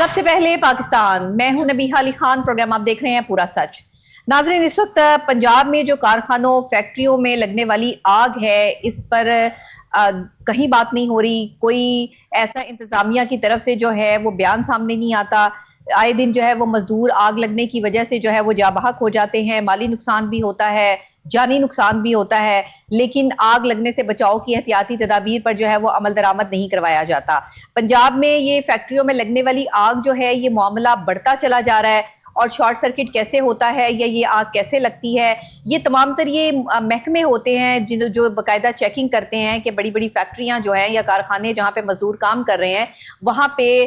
سب سے پہلے پاکستان، میں ہوں نبیہہ علی خان، پروگرام آپ دیکھ رہے ہیں پورا سچ۔ ناظرین، اس وقت پنجاب میں جو کارخانوں فیکٹریوں میں لگنے والی آگ ہے اس پر کہیں بات نہیں ہو رہی، کوئی ایسا انتظامیہ کی طرف سے جو ہے وہ بیان سامنے نہیں آتا۔ آئے دن جو ہے وہ مزدور آگ لگنے کی وجہ سے جو ہے وہ جاں بحق ہو جاتے ہیں، مالی نقصان بھی ہوتا ہے، جانی نقصان بھی ہوتا ہے، لیکن آگ لگنے سے بچاؤ کی احتیاطی تدابیر پر جو ہے وہ عمل درآمد نہیں کروایا جاتا۔ پنجاب میں یہ فیکٹریوں میں لگنے والی آگ جو ہے یہ معاملہ بڑھتا چلا جا رہا ہے، اور شارٹ سرکٹ کیسے ہوتا ہے یا یہ آگ کیسے لگتی ہے، یہ تمام تر یہ محکمے ہوتے ہیں جو باقاعدہ چیکنگ کرتے ہیں کہ بڑی بڑی فیکٹریاں جو ہیں یا کارخانے جہاں پہ مزدور کام کر رہے ہیں وہاں پہ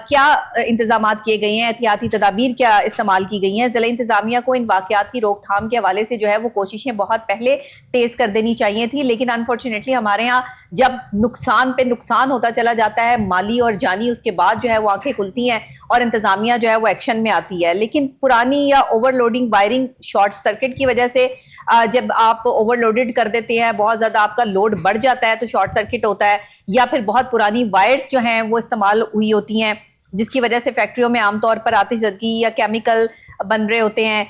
کیا انتظامات کیے گئے ہیں، احتیاطی تدابیر کیا استعمال کی گئی ہیں۔ ضلع انتظامیہ کو ان واقعات کی روک تھام کے حوالے سے جو ہے وہ کوششیں بہت پہلے تیز کر دینی چاہیے تھی، لیکن انفارچونیٹلی ہمارے ہاں جب نقصان پہ نقصان ہوتا چلا جاتا ہے مالی اور جانی، اس کے بعد جو ہے وہ آنکھیں کھلتی ہیں اور انتظامیہ جو ہے وہ ایکشن میں آتی ہے۔ لیکن پرانی یا over loading wiring short circuit کی وجہ سے جب آپ اوور لوڈڈ کر دیتے ہیں، بہت زیادہ آپ کا لوڈ بڑھ جاتا ہے تو شارٹ سرکٹ ہوتا ہے، یا پھر بہت پرانی وائرز جو ہیں وہ استعمال ہوئی ہوتی ہیں جس کی وجہ سے فیکٹریوں میں عام طور پر آتش زدگی یا کیمیکل بن رہے ہوتے ہیں۔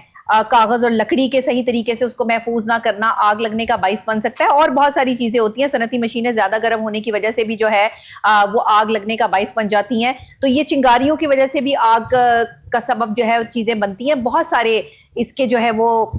کاغذ اور لکڑی کے صحیح طریقے سے اس کو محفوظ نہ کرنا آگ لگنے کا باعث بن سکتا ہے، اور بہت ساری چیزیں ہوتی ہیں۔ صنعتی مشینیں زیادہ گرم ہونے کی وجہ سے بھی جو ہے وہ آگ لگنے کا باعث بن جاتی ہیں، تو یہ چنگاریوں کی وجہ سے بھی آگ کا سبب جو ہے چیزیں بنتی ہیں۔ بہت سارے اس کے جو ہے وہ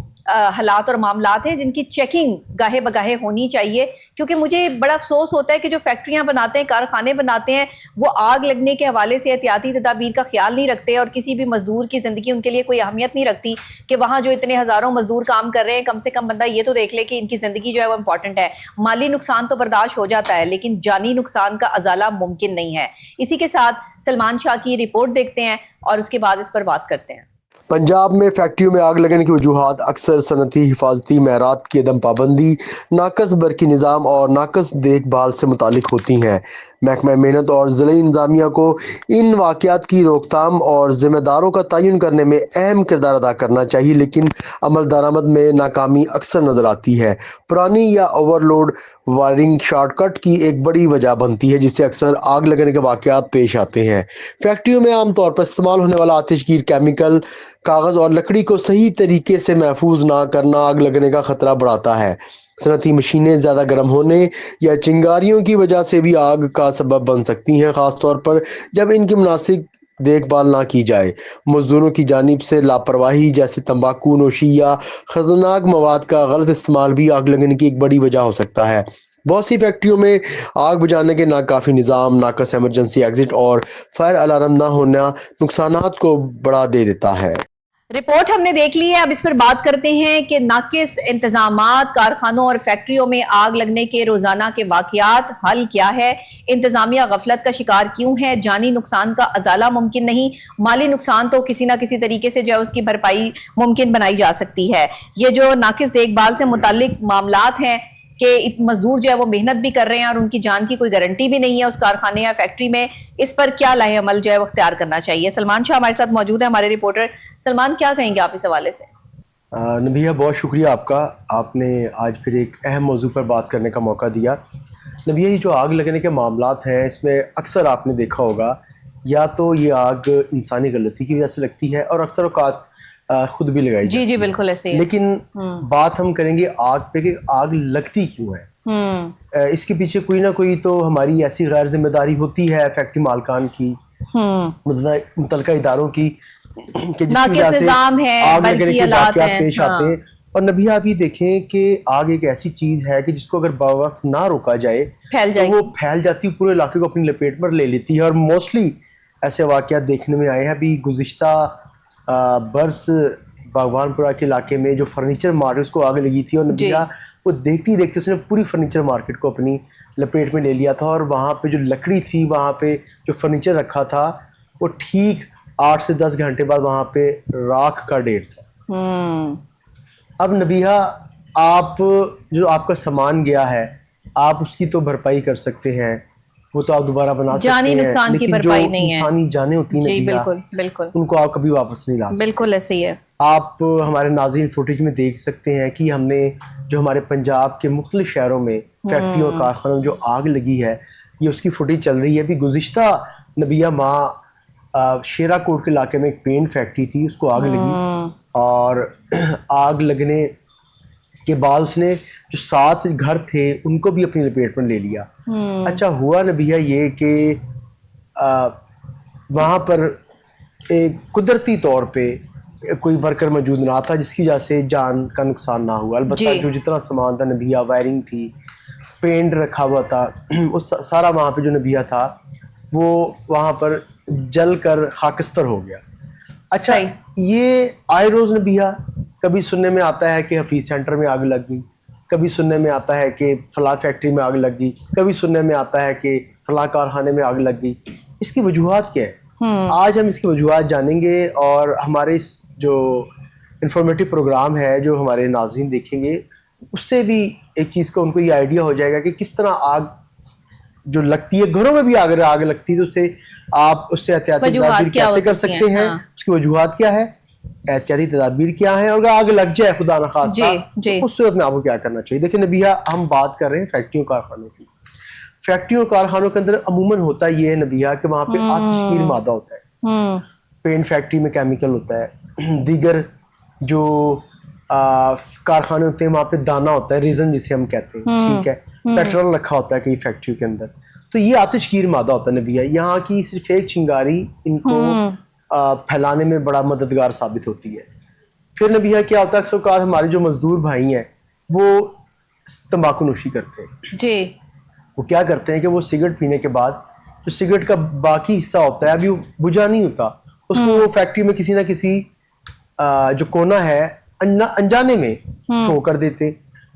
حالات اور معاملات ہیں جن کی چیکنگ گاہے بگاہے ہونی چاہیے، کیونکہ مجھے بڑا افسوس ہوتا ہے کہ جو فیکٹریاں بناتے ہیں، کارخانے بناتے ہیں، وہ آگ لگنے کے حوالے سے احتیاطی تدابیر کا خیال نہیں رکھتے، اور کسی بھی مزدور کی زندگی ان کے لیے کوئی اہمیت نہیں رکھتی کہ وہاں جو اتنے ہزاروں مزدور کام کر رہے ہیں، کم سے کم بندہ یہ تو دیکھ لے کہ ان کی زندگی جو ہے وہ امپورٹنٹ ہے۔ مالی نقصان تو برداشت ہو جاتا ہے لیکن جانی نقصان کا ازالہ ممکن نہیں ہے۔ اسی کے ساتھ سلمان شاہ کی رپورٹ دیکھتے ہیں اور اس کے بعد اس پر بات کرتے ہیں۔ پنجاب میں فیکٹریوں میں آگ لگنے کی وجوہات اکثر صنعتی حفاظتی معیارات کی عدم پابندی، ناقص برقی نظام اور ناقص دیکھ بھال سے متعلق ہوتی ہیں۔ محکمہ محنت اور ضلع انتظامیہ کو ان واقعات کی روک تھام اور ذمہ داروں کا تعین کرنے میں اہم کردار ادا کرنا چاہیے، لیکن عمل درآمد میں ناکامی اکثر نظر آتی ہے۔ پرانی یا overload wiring short circuit کی ایک بڑی وجہ بنتی ہے، جس سے اکثر آگ لگنے کے واقعات پیش آتے ہیں۔ فیکٹریوں میں عام طور پر استعمال ہونے والا آتش گیر کیمیکل، کاغذ اور لکڑی کو صحیح طریقے سے محفوظ نہ کرنا آگ لگنے کا خطرہ بڑھاتا ہے۔ صنعتی مشینیں زیادہ گرم ہونے یا چنگاریوں کی وجہ سے بھی آگ کا سبب بن سکتی ہیں، خاص طور پر جب ان کی مناسب دیکھ بھال نہ کی جائے۔ مزدوروں کی جانب سے لاپرواہی جیسے تمباکو نوشی یا خطرناک مواد کا غلط استعمال بھی آگ لگنے کی ایک بڑی وجہ ہو سکتا ہے۔ بہت سی فیکٹریوں میں آگ بجھانے کے ناکافی نظام، ناقص ایمرجنسی ایگزٹ اور فائر الارم نہ ہونا نقصانات کو بڑھا دیتا ہے۔ رپورٹ ہم نے دیکھ لی ہے، اب اس پر بات کرتے ہیں کہ ناقص انتظامات کارخانوں اور فیکٹریوں میں آگ لگنے کے روزانہ کے واقعات، حل کیا ہے، انتظامیہ غفلت کا شکار کیوں ہے، جانی نقصان کا ازالہ ممکن نہیں، مالی نقصان تو کسی نہ کسی طریقے سے جو ہے اس کی بھرپائی ممکن بنائی جا سکتی ہے۔ یہ جو ناقص دیکھ بھال سے متعلق معاملات ہیں کہ مزدور جو ہے وہ محنت بھی کر رہے ہیں اور ان کی جان کی کوئی گارنٹی بھی نہیں ہے اس کارخانے یا فیکٹری میں، اس پر کیا لاہ عمل جو ہے وہ اختیار کرنا چاہیے۔ سلمان شاہ ہمارے ساتھ موجود ہیں، ہمارے رپورٹر۔ سلمان، کیا کہیں گے آپ اس حوالے سے؟ نبیہ، بہت شکریہ آپ کا، آپ نے آج پھر ایک اہم موضوع پر بات کرنے کا موقع دیا۔ نبیہ، یہ جو آگ لگنے کے معاملات ہیں اس میں اکثر آپ نے دیکھا ہوگا یا تو یہ آگ انسانی غلطی کی وجہ سے لگتی ہے اور اکثر اوقات خود بھی لگائی جاتی ہے۔ جی بالکل ایسے ہی۔ لیکن بات ہم کریں گے آگ پہ کہ آگ لگتی کیوں ہے۔ اس کے پیچھے کوئی نہ کوئی تو ہماری ایسی غیر ذمہ داری ہوتی ہے فیکٹری مالکان کی، متعلقہ اداروں کی، کہ جس کی وجہ سے آگ لگنے کے واقعات پیش آتے ہیں۔ اور نبی، آپ یہ دیکھیں کہ آگ ایک ایسی چیز ہے کہ جس کو اگر بوقت نہ روکا جائے تو وہ پھیل جاتی ہے، پورے علاقے کو اپنی لپیٹ میں لے لیتی ہے۔ اور موسٹلی ایسے واقعات دیکھنے میں آئے ہیں۔ ابھی گزشتہ برس باغبان پورہ کے علاقے میں جو فرنیچر مارکیٹ اس کو آگ لگی تھی، اور نبیہ وہ دیکھتی دیکھتے اس نے پوری فرنیچر مارکیٹ کو اپنی لپیٹ میں لے لیا تھا، اور وہاں پہ جو لکڑی تھی، وہاں پہ جو فرنیچر رکھا تھا، وہ ٹھیک 8 سے 10 گھنٹے بعد وہاں پہ راکھ کا ڈھیر تھا۔ اب نبیہ، آپ جو آپ کا سامان گیا ہے آپ اس کی تو بھرپائی کر سکتے ہیں، وہ تو آپ دوبارہ بنا سکتے ہیں، جانی نقصان کی بھرپائی نہیں ہے۔ انسانی جانیں ہوتی ہیں نبیہ، بالکل ان کو آپ کبھی واپس نہیں لا سکتے۔ بالکل ایسے ہی ہے۔ آپ ہمارے ناظرین فوٹیج میں دیکھ سکتے ہیں کہ ہم نے جو ہمارے پنجاب کے مختلف شہروں میں فیکٹریوں کارخانوں میں جو آگ لگی ہے، یہ اس کی فوٹیج چل رہی ہے۔ ابھی گزشتہ نبیہ ماہ شیرا کوٹ کے علاقے میں ایک پینٹ فیکٹری تھی, اس کو آگ لگی, اور آگ لگنے کے بعد اس نے جو 7 گھر تھے ان کو بھی اپنی لپیٹ میں لے لیا. اچھا ہوا نبیہ یہ کہ وہاں پر ایک قدرتی طور پہ کوئی ورکر موجود نہ تھا جس کی وجہ سے جان کا نقصان نہ ہوا. البتہ جو جتنا سامان تھا نبیہ, وائرنگ تھی, پینٹ رکھا ہوا تھا, اس سارا وہاں پہ جو نبیہ تھا وہ وہاں پر جل کر خاکستر ہو گیا. اچھا یہ آئے روز نبیہ کبھی سننے میں آتا ہے کہ حفیظ سینٹر میں آگ لگ گئی, کبھی سننے میں آتا ہے کہ فلاں فیکٹری میں آگ لگ گئی, کبھی سننے میں آتا ہے کہ فلاں کارخانے میں آگ لگ گئی. اس کی وجوہات کیا ہے؟ آج ہم اس کی وجوہات جانیں گے, اور ہمارے اس جو انفارمیٹیو پروگرام ہے جو ہمارے ناظرین دیکھیں گے اس سے بھی ایک چیز کو ان کو یہ آئیڈیا ہو جائے گا کہ کس طرح آگ جو لگتی ہے, گھروں میں بھی اگر آگ لگتی ہے تو اسے آپ اس سے احتیاطی تدابیر کیسے کر سکتے ہیں, اس کی وجوہات کیا ہے, احتیاطی تدابیر کیا ہیں, اور اگر آگ لگ جائے خدا نخواستہ تو اس صورت میں آپ کو کیا کرنا چاہیے. دیکھیں نبیہ ہم بات کر رہے ہیں فیکٹریوں کارخانوں کی. فیکٹریوں اور کارخانوں کے اندر عموماً ہوتا یہ ہے نبیہ کہ وہاں پہ آتشگیر مادہ ہوتا ہے, پینٹ فیکٹری میں کیمیکل ہوتا ہے, دیگر جو کارخانے ہوتے ہیں وہاں پہ دانا ہوتا ہے, ریزن جسے ہم کہتے ہیں, ٹھیک ہے, پیٹرول رکھا ہوتا ہے کئی فیکٹریوں کے اندر, تو یہ آتشگیر مادہ ہوتا ہے نبیہ. یہاں کی صرف ایک چنگاری ان کو پھیلانے میں بڑا مددگار ثابت ہوتی ہے. پھر نبیہ کیا ہوتا ہے, اکثر اوقات ہمارے جو مزدور بھائی ہیں وہ تمباکو نوشی کرتے ہیں جی. وہ کیا کرتے ہیں کہ وہ سگریٹ پینے کے بعد جو سگریٹ کا باقی حصہ ہوتا ہے ابھی وہ بجھا نہیں ہوتا, اس کو وہ فیکٹری میں کسی نہ کسی جو کونا ہے انجانے میں تھرو کر دیتے.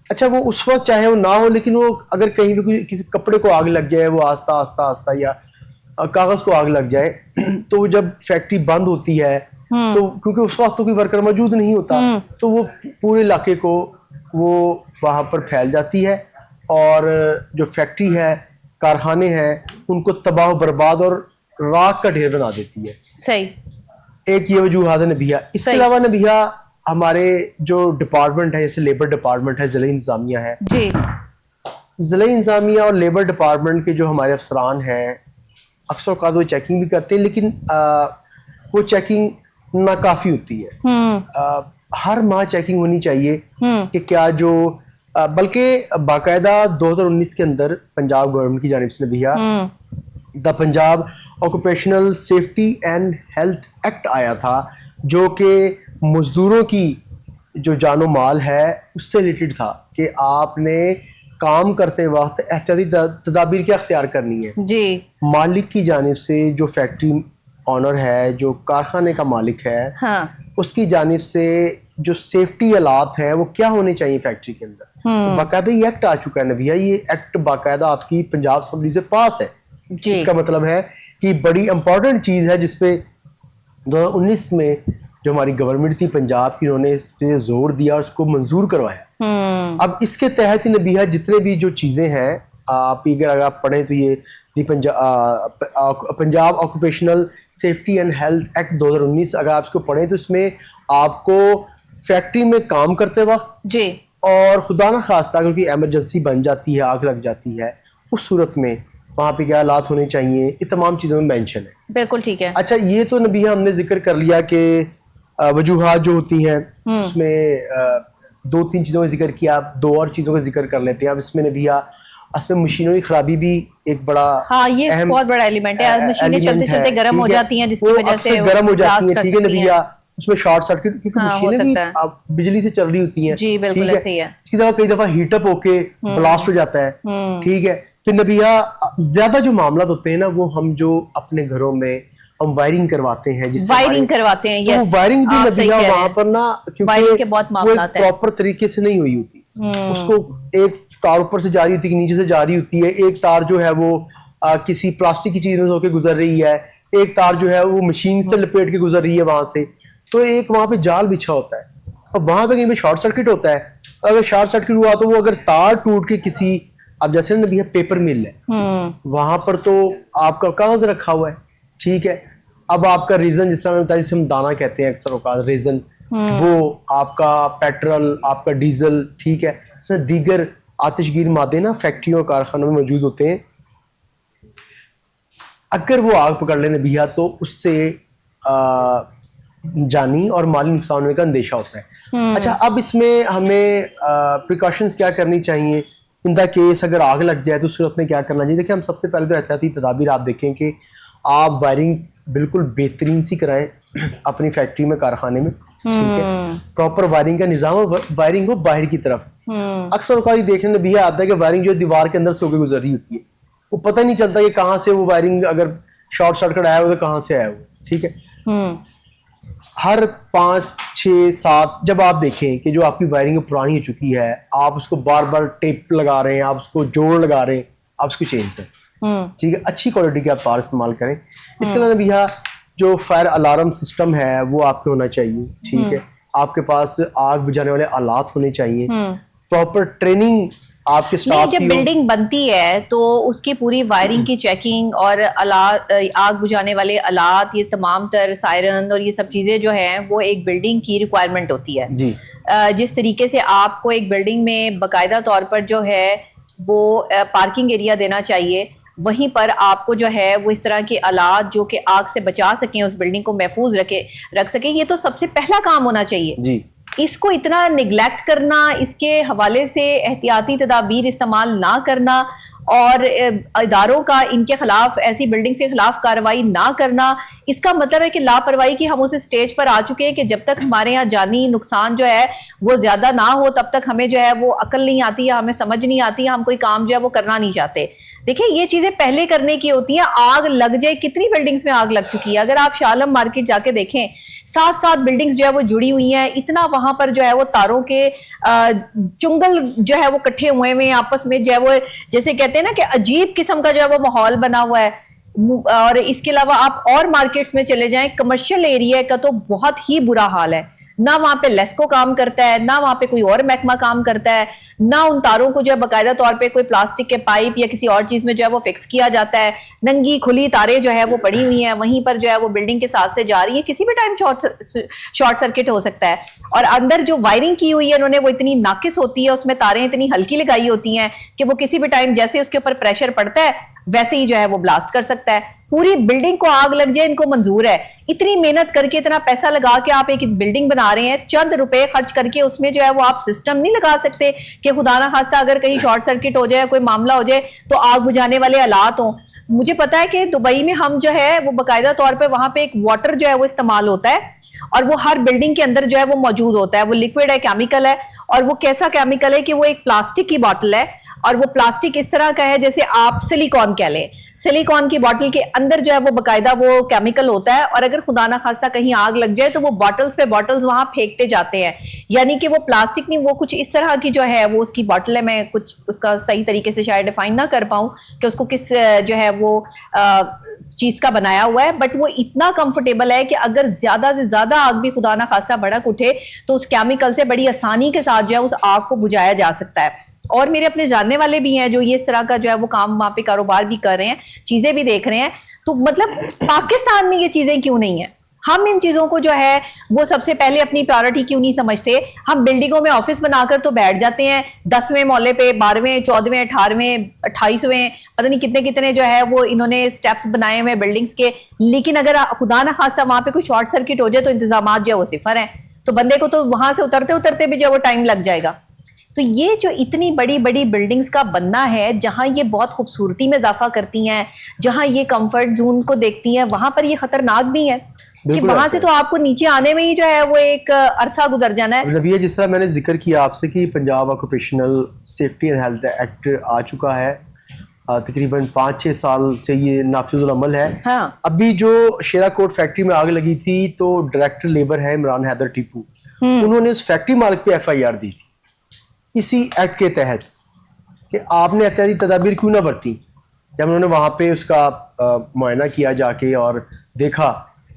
اچھا وہ اس وقت چاہے وہ نہ ہو, لیکن وہ اگر کہیں بھی کسی کپڑے کو آگ لگ جائے, وہ آہستہ آہستہ آہستہ یا کاغذ کو آگ لگ جائے, تو وہ جب فیکٹری بند ہوتی ہے تو کیونکہ اس وقت تو کوئی ورکر موجود نہیں ہوتا, تو وہ پورے علاقے کو وہ وہاں پر پھیل جاتی ہے, اور جو فیکٹری ہے, کارخانے ہیں, ان کو تباہ و برباد اور راکھ کا ڈھیر بنا دیتی ہے. صحیح, ایک یہ وجوہات ہے نبیہ. اس کے علاوہ نبیہ ہمارے جو ڈپارٹمنٹ ہے, جیسے لیبر ڈپارٹمنٹ ہے, ضلعی انتظامیہ ہے جی, ضلعی انتظامیہ اور لیبر ڈپارٹمنٹ کے جو ہمارے افسران ہیں اکثر اوقات وہ چیکنگ بھی کرتے ہیں, لیکن وہ چیکنگ ناکافی ہوتی ہے. ہر ماہ چیکنگ ہونی چاہیے کہ کیا جو بلکہ باقاعدہ 2019 کے اندر پنجاب گورنمنٹ کی جانب سے نبیہ دا Punjab occupational safety and health act آیا تھا, جو کہ مزدوروں کی جو جان و مال ہے اس سے ریلیٹڈ تھا کہ آپ نے کام کرتے وقت احتیاطی تدابیر کیا اختیار کرنی ہے جی. مالک کی جانب سے جو فیکٹری آنر ہے, جو کارخانے کا مالک ہے, اس کی جانب سے جو سیفٹی آلات ہیں وہ کیا ہونے چاہیے فیکٹری کے اندر. باقاعدہ یہ ایکٹ آ چکا ہے نبیہ, یہ ایکٹ باقاعدہ آپ کی پنجاب اسمبلی سے پاس ہے جی. اس کا مطلب ہے کہ بڑی امپورٹنٹ چیز ہے جس پہ 2019 میں جو ہماری گورنمنٹ تھی پنجاب کی, انہوں نے اس پہ زور دیا اور اس کو منظور کروایا. اب اس کے تحت نبیہ جتنے بھی جو چیزیں ہیں آپ اگر آپ پڑھیں تو یہ Punjab occupational safety and health act 2019 اگر آپ اس کو پڑھیں تو اس میں آپ کو فیکٹری میں کام کرتے وقت جی, اور خدا نہ خواستہ اگر کوئی ایمرجنسی بن جاتی ہے, آگ لگ جاتی ہے, اس صورت میں وہاں پہ کیا حالات ہونے چاہیے, یہ تمام چیزوں میں مینشن ہے. بالکل ٹھیک ہے. اچھا یہ تو نبیہ ہم نے ذکر کر لیا کہ وجوہات جو ہوتی ہیں اس میں 2-3 چیزوں کا ذکر کیا, 2 اور چیزوں کا ذکر کر لیتے ہیں. اب اس میں نبیہ اس میں مشینوں کی خرابی بھی ایک بڑا یہ بہت بڑا ایلیمنٹ ہے. مشینیں چلتے چلتے گرم ہو جاتی ہیں, جس کی وجہ سے گرم ہو جاتی ہیں, ٹھیک ہے نبیہ. اس میں شارٹ سرکٹ, کیونکہ مشینیں بھی بجلی سے چل رہی ہوتی ہیں جی, بالکل ایسے ہی ہے. اس کی طرح کئی دفعہ ہیٹ اپ ہو کے بلاسٹ ہو جاتا ہے, ٹھیک ہے. پھر نبیہ زیادہ جو معاملات ہوتے ہیں نا وہ ہم جو اپنے گھروں میں ہم وائرنگ کرواتے ہیں, جس وائرنگ کرواتے ہیں, تو وائرنگ بھی نبیہ وہاں پر نا کیونکہ وہ پراپر طریقے سے نہیں ہوئی ہوتی. اس کو ایک تار اوپر سے جاری ہوتی ہے, نیچے سے جاری ہوتی ہے, ایک تار جو ہے وہ کسی پلاسٹک کی چیز میں ہو کے گزر رہی ہے, ایک تار جو ہے وہ مشین سے لپیٹ کے گزر رہی ہے وہاں سے, تو ایک وہاں پہ جال بچھا ہوتا ہے, اور وہاں پہ کہیں پہ شارٹ سرکٹ ہوتا ہے. اگر شارٹ سرکٹ ہوا تو وہ اگر تار ٹوٹ کے کسی, اب جیسے نا نبیہ پیپر مل ہے, وہاں پر تو آپ کا کاغذ رکھا ہوا ہے, ٹھیک ہے. اب آپ کا ریزن جس طرح بتایا جسے ہم دانا کہتے ہیں اکثر اوقات ریزن, وہ آپ کا پیٹرول, آپ کا ڈیزل, ٹھیک ہے. اس میں دیگر آتشگیر مادے نا فیکٹریوں اور کارخانوں میں موجود ہوتے ہیں. اگر وہ آگ پکڑ لے نبیہ تو اس سے جانی اور مالی نقصان ہونے کا اندیشہ ہوتا ہے. اچھا اب اس میں ہمیں پریکاشنز کیا کرنی چاہیے ان دا کیس اگر آگ لگ جائے تو صورت میں کیا کرنا چاہیے؟ دیکھیں ہم سب سے پہلے تو احتیاطی تدابیر آپ دیکھیں کہ آپ وائرنگ بالکل بہترین سی کرائیں اپنی فیکٹری میں کارخانے میں, ٹھیک ہے, پراپر وائرنگ کا نظام ہو, وائرنگ ہو باہر کی طرف. اکثر اوقات یہ دیکھنے میں بھی آتا ہے کہ وائرنگ جو دیوار کے اندر سے ہو کے گزر رہی ہوتی ہے, وہ پتہ نہیں چلتا کہ کہاں سے وہ وائرنگ اگر شارٹ سرکٹ آیا ہو تو کہاں سے آیا ہو, ٹھیک ہے. ہر 5 6 7 جب آپ دیکھیں کہ جو آپ کی وائرنگ پرانی ہو چکی ہے, آپ اس کو بار بار ٹیپ لگا رہے ہیں, آپ اس کو جوڑ لگا رہے ہیں, آپ اس کو چینج کریں, ٹھیک ہے, اچھی کوالٹی کے آپ تار استعمال کریں. اس کے علاوہ بھی جو فائر الارم سسٹم ہے وہ آپ کے ہونا چاہیے, ٹھیک ہے, آپ کے پاس آگ بجھانے والے آلات ہونے چاہیے, پراپر ٹریننگ آپ کے اسٹاف کی. جب بلڈنگ بنتی ہے تو اس کی پوری وائرنگ کی چیکنگ اور آگ بجھانے والے آلات, یہ تمام تر سائرن اور یہ سب چیزیں جو ہیں وہ ایک بلڈنگ کی ریکوائرمنٹ ہوتی ہے. جی جس طریقے سے آپ کو ایک بلڈنگ میں باقاعدہ طور پر جو ہے وہ پارکنگ ایریا دینا چاہیے, وہیں پر آپ کو جو ہے وہ اس طرح کے آلات جو کہ آگ سے بچا سکیں, اس بلڈنگ کو محفوظ رکھ سکیں, یہ تو سب سے پہلا کام ہونا چاہیے. جی اس کو اتنا نگلیکٹ کرنا, اس کے حوالے سے احتیاطی تدابیر استعمال نہ کرنا اور اداروں کا ان کے خلاف, ایسی بلڈنگز کے خلاف کارروائی نہ کرنا, اس کا مطلب ہے کہ لاپرواہی کی ہم اس اسٹیج پر آ چکے ہیں کہ جب تک ہمارے یہاں جانی نقصان جو ہے وہ زیادہ نہ ہو تب تک ہمیں جو ہے وہ عقل نہیں آتی ہے, ہمیں سمجھ نہیں آتی ہے, ہم کوئی کام جو ہے وہ کرنا نہیں چاہتے. دیکھیں یہ چیزیں پہلے کرنے کی ہوتی ہیں. آگ لگ جائے, کتنی بلڈنگز میں آگ لگ چکی ہے, اگر آپ شالم مارکیٹ جا کے دیکھیں 7 بلڈنگز جو ہے وہ جڑی ہوئی ہیں, اتنا وہاں پر جو ہے وہ تاروں کے چنگل جو ہے وہ کٹھے ہوئے ہیں آپس میں, جو ہے وہ جیسے کہتے ہیں نا کہ عجیب قسم کا جو ہے وہ ماحول بنا ہوا ہے. اور اس کے علاوہ آپ اور مارکیٹس میں چلے جائیں, کمرشل ایریا کا تو بہت ہی برا حال ہے. نہ وہاں پہ لیسکو کام کرتا ہے, نہ وہاں پہ کوئی اور محکمہ کام کرتا ہے, نہ ان تاروں کو جو ہے باقاعدہ طور پہ کوئی پلاسٹک کے پائپ یا کسی اور چیز میں جو ہے وہ فکس کیا جاتا ہے. ننگی کھلی تاریں جو ہے وہ پڑی ہوئی ہیں, وہیں پر جو ہے وہ بلڈنگ کے ساتھ سے جا رہی ہیں, کسی بھی ٹائم شارٹ سرکٹ ہو سکتا ہے. اور اندر جو وائرنگ کی ہوئی ہے انہوں نے وہ اتنی ناقص ہوتی ہے, اس میں تاریں اتنی ہلکی لگائی ہوتی ہیں کہ وہ کسی بھی ٹائم جیسے اس کے اوپر پریشر پڑتا ہے ویسے ہی جو ہے وہ بلاسٹ کر سکتا ہے. پوری بلڈنگ کو آگ لگ جائے ان کو منظور ہے. اتنی محنت کر کے, اتنا پیسہ لگا کے آپ ایک بلڈنگ بنا رہے ہیں, چند روپے خرچ کر کے اس میں جو ہے وہ آپ سسٹم نہیں لگا سکتے کہ خدا نہ خواستہ اگر کہیں شارٹ سرکٹ ہو جائے, کوئی معاملہ ہو جائے تو آگ بجھانے والے آلات ہوں. مجھے پتا ہے کہ دبئی میں ہم جو ہے وہ باقاعدہ طور پہ وہاں پہ ایک واٹر جو ہے وہ استعمال ہوتا ہے اور وہ ہر بلڈنگ کے اندر جو ہے وہ موجود ہوتا ہے. وہ لیکوڈ ہے, کیمیکل ہے, اور وہ کیسا کیمیکل ہے کہ وہ ایک پلاسٹک کی باٹل ہے, اور وہ پلاسٹک اس طرح کا ہے جیسے آپ سلیکون کہہ لیں. سلیکون کی باٹل کے اندر جو ہے وہ باقاعدہ وہ کیمیکل ہوتا ہے, اور اگر خدا نہ خواستہ کہیں آگ لگ جائے تو وہ باٹلز پہ باٹلز وہاں پھینکتے جاتے ہیں. یعنی کہ وہ پلاسٹک نہیں, وہ کچھ اس طرح کی جو ہے وہ اس کی باٹل ہے, میں کچھ اس کا صحیح طریقے سے شاید ڈیفائن نہ کر پاؤں کہ اس کو کس جو ہے وہ چیز کا بنایا ہوا ہے, بٹ وہ اتنا کمفرٹیبل ہے کہ اگر زیادہ سے زیادہ آگ بھی خدا نہ خواستہ بھڑک اٹھے تو اس کیمیکل سے بڑی آسانی کے ساتھ جو ہے اس آگ کو بجھایا جا سکتا ہے. اور میرے اپنے جاننے والے بھی ہیں جو یہ اس طرح کا جو ہے وہ کام وہاں پہ کاروبار بھی کر رہے ہیں, چیزیں بھی دیکھ رہے ہیں. تو مطلب پاکستان میں یہ چیزیں کیوں نہیں ہیں؟ ہم ان چیزوں کو جو ہے وہ سب سے پہلے اپنی پرائیورٹی کیوں نہیں سمجھتے؟ ہم بلڈنگوں میں آفس بنا کر تو بیٹھ جاتے ہیں 10ویں محلے پہ, 12ویں 14ویں 18ویں 28ویں پتہ نہیں کتنے کتنے جو ہے وہ انہوں نے سٹیپس بنائے ہوئے بلڈنگز کے, لیکن اگر خدا نہ خواستہ وہاں پہ کوئی شارٹ سرکٹ ہو جائے تو انتظامات جو ہے وہ صفر ہیں, تو بندے کو تو وہاں سے اترتے بھی جو ہے وہ ٹائم لگ جائے گا. تو یہ جو اتنی بڑی بڑی بلڈنگز کا بننا ہے جہاں یہ بہت خوبصورتی میں اضافہ کرتی ہیں, جہاں یہ کمفرٹ زون کو دیکھتی ہیں, وہاں پر یہ خطرناک بھی ہے کہ وہاں سے تو آپ کو نیچے آنے میں ہی جو ہے وہ ایک عرصہ گزر جانا ہے. نبیہ, جس طرح میں نے ذکر کیا آپ سے کہ Punjab occupational safety and health act آ چکا ہے, تقریباً 5-6 سال سے یہ نافذ العمل ہے. ہاں, ابھی جو شیرا کوٹ فیکٹری میں آگ لگی تھی تو ڈائریکٹر لیبر ہے عمران حیدر ٹیپو, انہوں نے اس فیکٹری مالک پہ FIR دی تھی اسی ایکٹ کے تحت کہ آپ نے احتیاطی تدابیر کیوں نہ برتی. جب انہوں نے وہاں پہ اس کا معائنہ کیا جا کے اور دیکھا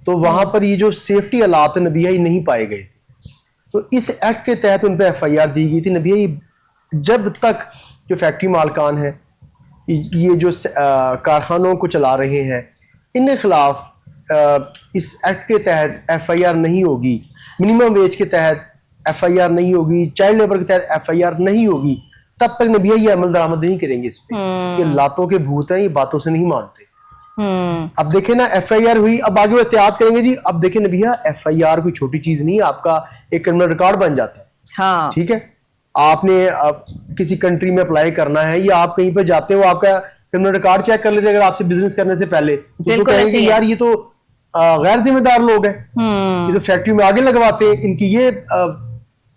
تو وہاں پر یہ جو سیفٹی آلات نبیہ یہ نہیں پائے گئے, تو اس ایکٹ کے تحت ان پہ FIR دی گئی تھی. نبیہ یہ جب تک جو فیکٹری مالکان ہیں, یہ جو کارخانوں کو چلا رہے ہیں, ان کے خلاف اس ایکٹ کے تحت FIR نہیں ہوگی, منیمم ویج کے تحت FIR نہیں ہوگی, چائلڈ لیبر کے تحت FIR نہیں ہوگی, تب تک نبیہ یہ عمل درآمد نہیں کریں گے اس پہ. یہ لاتوں کے بھوت ہیں, یہ باتوں سے نہیں مانتے. اب دیکھیں نا FIR ہوئی, اب آگے وہ احتیاط کریں گے جی. اب دیکھیں نبیہ, FIR کوئی چھوٹی چیز نہیں ہے, آپ کا ایک کرمنل ریکارڈ بن جاتا ہے. ہاں ٹھیک ہے, آپ نے کسی کنٹری میں اپلائی کرنا ہے یا آپ کہیں پہ جاتے ہیں, وہ آپ کا کرمنل ریکارڈ چیک کر لیتے ہیں اگر آپ سے بزنس کرنے سے پہلے, تو وہ کہیں گے یار یہ تو غیر ذمہ دار لوگ ہیں, یہ تو فیکٹری میں آگے لگواتے ہیں, ان کی یہ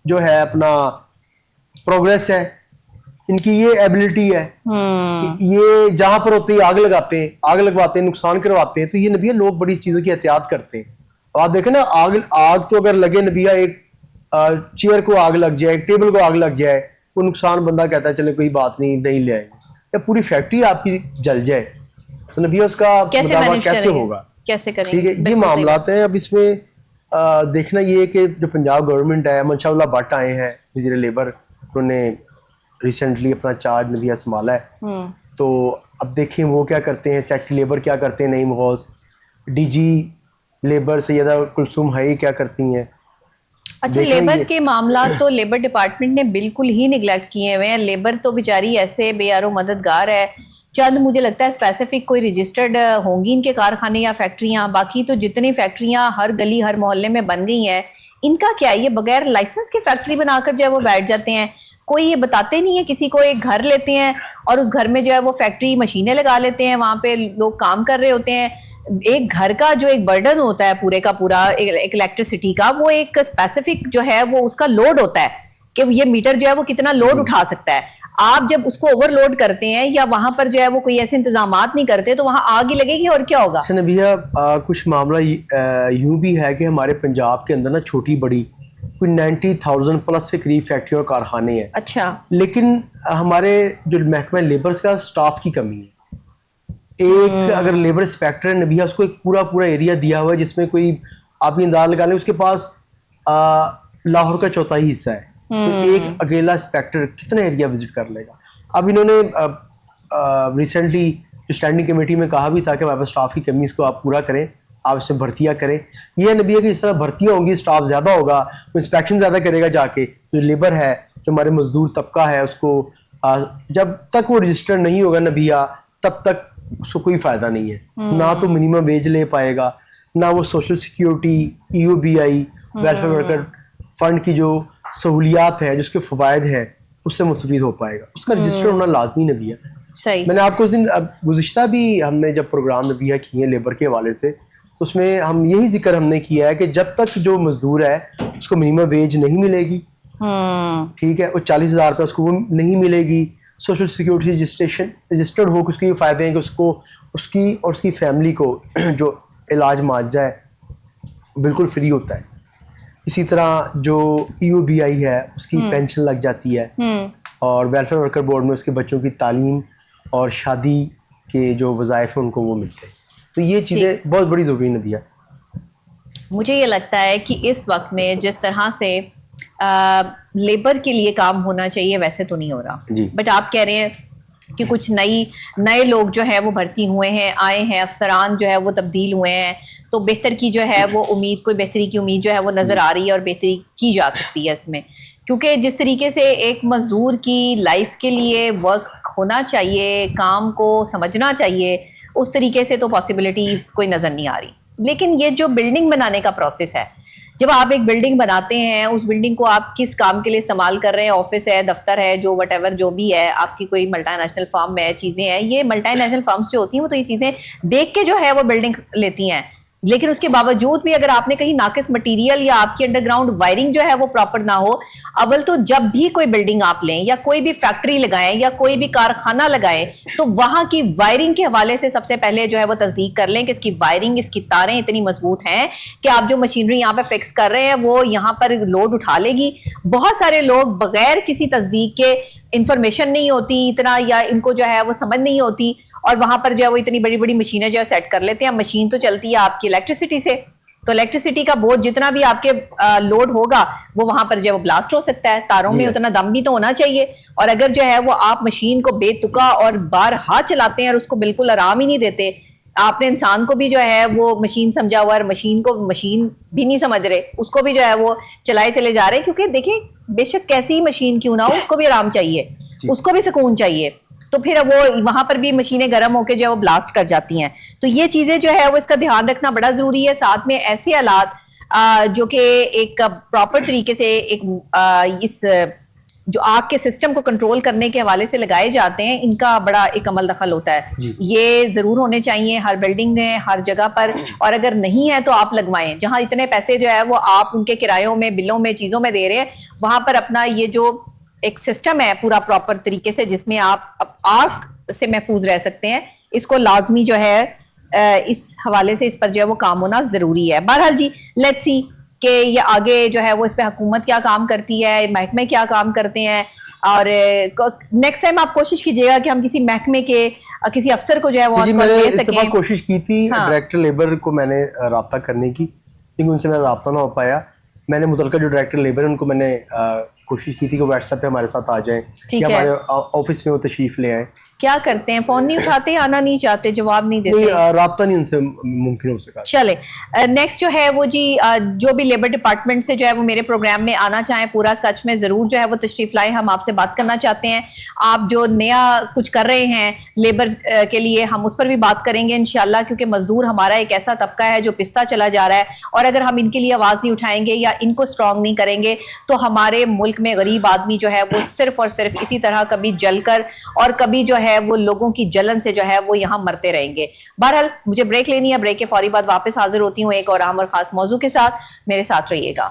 جو ہے اپنا پروگریس ہے, ان کی یہ ایبلٹی ہے کہ یہ جہاں پر ہوتے ہیں آگ لگاتے ہیں, آگ لگواتے ہیں, نقصان کرواتے ہیں. تو یہ نبیہ لوگ بڑی چیزوں کی احتیاط کرتے ہیں. آپ دیکھیں نا, آگ تو اگر لگے نبیہ, ایک چیئر کو آگ لگ جائے, ایک ٹیبل کو آگ لگ جائے, وہ نقصان بندہ کہتا ہے چلے کوئی بات نہیں, نہیں لے آئیں گے. یا پوری فیکٹری آپ کی جل جائے تو نبیہ اس کا مداوع کیسے ہوگا, کیسے کریں ٹھیک ہے. یہ معاملات ہیں. اب اس میں دیکھنا یہ کہ جو پنجاب گورنمنٹ ہے, منشا اللہ بٹ آئے ہیں وزیر لیبر, انہوں نے ریسنٹلی اپنا چارج نبیہ سنبھالا ہے. تو اب دیکھیں وہ کیا کرتے ہیں, سیکٹری لیبر کیا کرتے ہیں, نعیم غوث, DG لیبر سیدہ کلثوم حئی کیا کرتی ہیں. اچھا, لیبر کے معاملات تو لیبر ڈپارٹمنٹ نے بالکل ہی نگلیکٹ کیے ہوئے ہیں. لیبر تو بیچاری ایسے بے یار و مددگار ہے. چند مجھے لگتا ہے اسپیسیفک کوئی رجسٹرڈ ہوں گی ان کے کارخانے یا فیکٹریاں, باقی تو جتنی فیکٹریاں ہر گلی ہر محلے میں بن گئی ہیں, ان کا کیا, یہ بغیر لائسنس کی فیکٹری بنا کر جو ہے وہ بیٹھ جاتے ہیں. کوئی یہ بتاتے نہیں ہے کسی کو. ایک گھر لیتے ہیں اور اس گھر میں جو ہے وہ فیکٹری مشینیں لگا لیتے ہیں, وہاں پہ لوگ کام کر رہے ہوتے ہیں. ایک گھر کا جو ایک برڈن ہوتا ہے پورے کا پورا ایک الیکٹریسٹی کا, وہ ایک اسپیسیفک جو ہے وہ اس کا لوڈ ہوتا ہے کہ یہ میٹر جو ہے وہ کتنا لوڈ اٹھا سکتا ہے. آپ جب اس کو اوور لوڈ کرتے ہیں یا وہاں پر جو ہے وہ کوئی ایسے انتظامات نہیں کرتے تو وہاں آگ ہی لگے گی اور کیا ہوگا. اچھا نبیہ, کچھ معاملہ یوں بھی ہے کہ ہمارے پنجاب کے اندر نا چھوٹی بڑی کوئی 90,000 پلس کے قریب فیکٹری اور کارخانے ہیں. اچھا, لیکن ہمارے جو محکمہ لیبرز کا سٹاف کی کمی ہے. ایک اگر لیبر انسپیکٹر نبیہ, اس کو ایک پورا ایریا دیا ہوا ہے جس میں کوئی آپ انداز لگا لیں اس کے پاس لاہور کا چوتھائی حصہ ہے, تو ایک اکیلا انسپیکٹر کتنا ایریا وزٹ کر لے گا. اب انہوں نے ریسنٹلی جو اسٹینڈنگ کمیٹی میں کہا بھی تھا کہ ہمارے پاس اسٹاف کی کمی, اس کو آپ پورا کریں, آپ اس میں بھرتیاں کریں. یہ نبی ہے کہ اس طرح بھرتیاں ہوں گی, اسٹاف زیادہ ہوگا, وہ انسپیکشن زیادہ کرے گا جا کے. جو لیبر ہے, جو ہمارے مزدور طبقہ ہے, اس کو جب تک وہ رجسٹر نہیں ہوگا نبیہ, تب تک اس کو کوئی فائدہ نہیں ہے. نہ تو منیمم ویج لے پائے گا, نہ وہ social security, EOBI, welfare worker fund کی جو سہولیات ہے, جس کے فوائد ہیں, اس سے مستفید ہو پائے گا. اس کا رجسٹر ہونا لازمی نبیہ. صحیح. میں نے آپ کو اس دن گزشتہ بھی ہم نے جب پروگرام نبیہ کیے ہیں لیبر کے حوالے سے, تو اس میں ہم یہی ذکر ہم نے کیا ہے کہ جب تک جو مزدور ہے اس کو منیمم ویج نہیں ملے گی, ٹھیک ہے, وہ 40,000 روپے اس کو وہ نہیں ملے گی, سوشل سیکیورٹی رجسٹرڈ ہو, کہ اس کے یہ فائدے ہیں کہ اس کو اس کی اور اس کی فیملی کو جو علاج معالجہ ہے بالکل فری ہوتا ہے. اسی طرح جو EOBI ہے اس کی پینشن لگ جاتی ہے, اور ویلفیئر ورکر بورڈ میں اس کے بچوں کی تعلیم اور شادی کے جو وظائف ہیں ان کو وہ ملتے ہیں. تو یہ چیزیں بہت بڑی ضروری نبیہ. مجھے یہ لگتا ہے کہ اس وقت میں جس طرح سے لیبر کے لیے کام ہونا چاہیے ویسے تو نہیں ہو رہا. بٹ آپ کہہ رہے ہیں کہ کچھ نئے لوگ جو ہے وہ بھرتی ہوئے ہیں, آئے ہیں, افسران جو ہے وہ تبدیل ہوئے ہیں, تو بہتر کی جو ہے وہ امید, کوئی بہتری کی امید جو ہے وہ نظر آ رہی ہے, اور بہتری کی جا سکتی ہے اس میں. کیونکہ جس طریقے سے ایک مزدور کی لائف کے لیے ورک ہونا چاہیے, کام کو سمجھنا چاہیے, اس طریقے سے تو پاسبلٹیز کوئی نظر نہیں آ رہی. لیکن یہ جو بلڈنگ بنانے کا پروسیس ہے, جب آپ ایک بلڈنگ بناتے ہیں, اس بلڈنگ کو آپ کس کام کے لیے استعمال کر رہے ہیں, آفس ہے, دفتر ہے, جو وٹ ایور جو بھی ہے, آپ کی کوئی ملٹی نیشنل فرم ہے, چیزیں ہیں, یہ ملٹی نیشنل فرمز جو ہوتی ہیں وہ تو یہ چیزیں دیکھ کے جو ہے وہ بلڈنگ لیتی ہیں. لیکن اس کے باوجود بھی اگر آپ نے کہیں ناقص مٹیریل یا آپ کی انڈر گراؤنڈ وائرنگ جو ہے وہ پراپر نہ ہو, اول تو جب بھی کوئی بلڈنگ آپ لیں یا کوئی بھی فیکٹری لگائیں یا کوئی بھی کارخانہ لگائیں, تو وہاں کی وائرنگ کے حوالے سے سب سے پہلے جو ہے وہ تصدیق کر لیں کہ اس کی وائرنگ, اس کی تاریں اتنی مضبوط ہیں کہ آپ جو مشینری یہاں پہ فکس کر رہے ہیں وہ یہاں پر لوڈ اٹھا لے گی. بہت سارے لوگ بغیر کسی تصدیق کے, انفارمیشن نہیں ہوتی اتنا, یا ان کو جو ہے وہ سمجھ نہیں ہوتی, اور وہاں پر جو ہے وہ اتنی بڑی بڑی مشینیں جو ہے سیٹ کر لیتے ہیں. مشین تو چلتی ہے آپ کی الیکٹریسٹی سے, تو الیکٹریسٹی کا بورڈ جتنا بھی آپ کے لوڈ ہوگا وہ وہاں پر جو ہے وہ بلاسٹ ہو سکتا ہے. تاروں میں اتنا دم بھی تو ہونا چاہیے. اور اگر جو ہے وہ آپ مشین کو بے تکا اور بارہا چلاتے ہیں اور اس کو بالکل آرام ہی نہیں دیتے, آپ نے انسان کو بھی جو ہے وہ مشین سمجھا ہوا ہے, مشین کو مشین بھی نہیں سمجھ رہے, اس کو بھی جو ہے وہ چلائے چلے جا رہے, کیونکہ دیکھیں بے شک کیسی مشین کیوں نہ ہو, اس کو بھی آرام چاہیے, اس کو بھی سکون چاہیے. تو پھر وہ وہاں پر بھی مشینیں گرم ہو کے جو ہے وہ بلاسٹ کر جاتی ہیں. تو یہ چیزیں جو ہے وہ اس کا دھیان رکھنا بڑا ضروری ہے. ساتھ میں ایسے آلات جو کہ ایک پراپر طریقے سے ایک اس جو آگ کے سسٹم کو کنٹرول کرنے کے حوالے سے لگائے جاتے ہیں, ان کا بڑا ایک عمل دخل ہوتا ہے. یہ ضرور ہونے چاہیے ہر بلڈنگ میں, ہر جگہ پر, اور اگر نہیں ہے تو آپ لگوائیں. جہاں اتنے پیسے جو ہے وہ آپ ان کے کرایوں میں, بلوں میں, چیزوں میں دے رہے ہیں, وہاں پر اپنا یہ جو ایک سسٹم ہے پورا پراپر طریقے سے جس میں آپ آگ سے محفوظ رہ سکتے ہیں, اس کو لازمی جو ہے اس حوالے سے اس پر جو ہے وہ کام ہونا ضروری ہے. بہرحال جی لیٹس سی کہ یہ آگے جو ہے وہ اس پہ حکومت کیا کام کرتی ہے, محکمے کیا کام کرتے ہیں, اور نیکسٹ ٹائم آپ کوشش کیجیے گا کہ ہم کسی محکمے کے کسی افسر کو جو ہے وہ میں نے اس دفعہ کوشش کی تھی ڈائریکٹر لیبر کو میں نے رابطہ کرنے کی, لیکن ان سے میرا رابطہ نہ ہو پایا. میں نے متعلقہ جو ڈائریکٹر لیبر ہے ان کو میں نے کوشش کی تھی کہ واٹس ایپ پہ ہمارے ساتھ آ جائیں یا ہمارے آفس میں وہ تشریف لے آئیں. کیا کرتے ہیں, فون نہیں اٹھاتے, آنا نہیں چاہتے, جواب نہیں دیتے, رابطہ نہیں ان سے ممکن ہو سکا. چلے نیکسٹ جو ہے وہ جی جو بھی لیبر ڈپارٹمنٹ سے جو ہے وہ میرے پروگرام میں آنا چاہیں پورا سچ میں ضرور جو ہے وہ تشریف لائیں. ہم آپ سے بات کرنا چاہتے ہیں. آپ جو نیا کچھ کر رہے ہیں لیبر کے لیے, ہم اس پر بھی بات کریں گے انشاءاللہ, کیونکہ مزدور ہمارا ایک ایسا طبقہ ہے جو پستا چلا جا رہا ہے, اور اگر ہم ان کے لیے آواز نہیں اٹھائیں گے یا ان کو اسٹرانگ نہیں کریں گے تو ہمارے ملک میں غریب آدمی جو ہے وہ صرف اور صرف اسی طرح کبھی جل کر اور کبھی جو ہے وہ لوگوں کی جلن سے جو ہے وہ یہاں مرتے رہیں گے. بہرحال مجھے بریک لینی ہے, بریک کے فوری بعد واپس حاضر ہوتی ہوں ایک اور اہم اور خاص موضوع کے ساتھ. میرے ساتھ رہیے گا.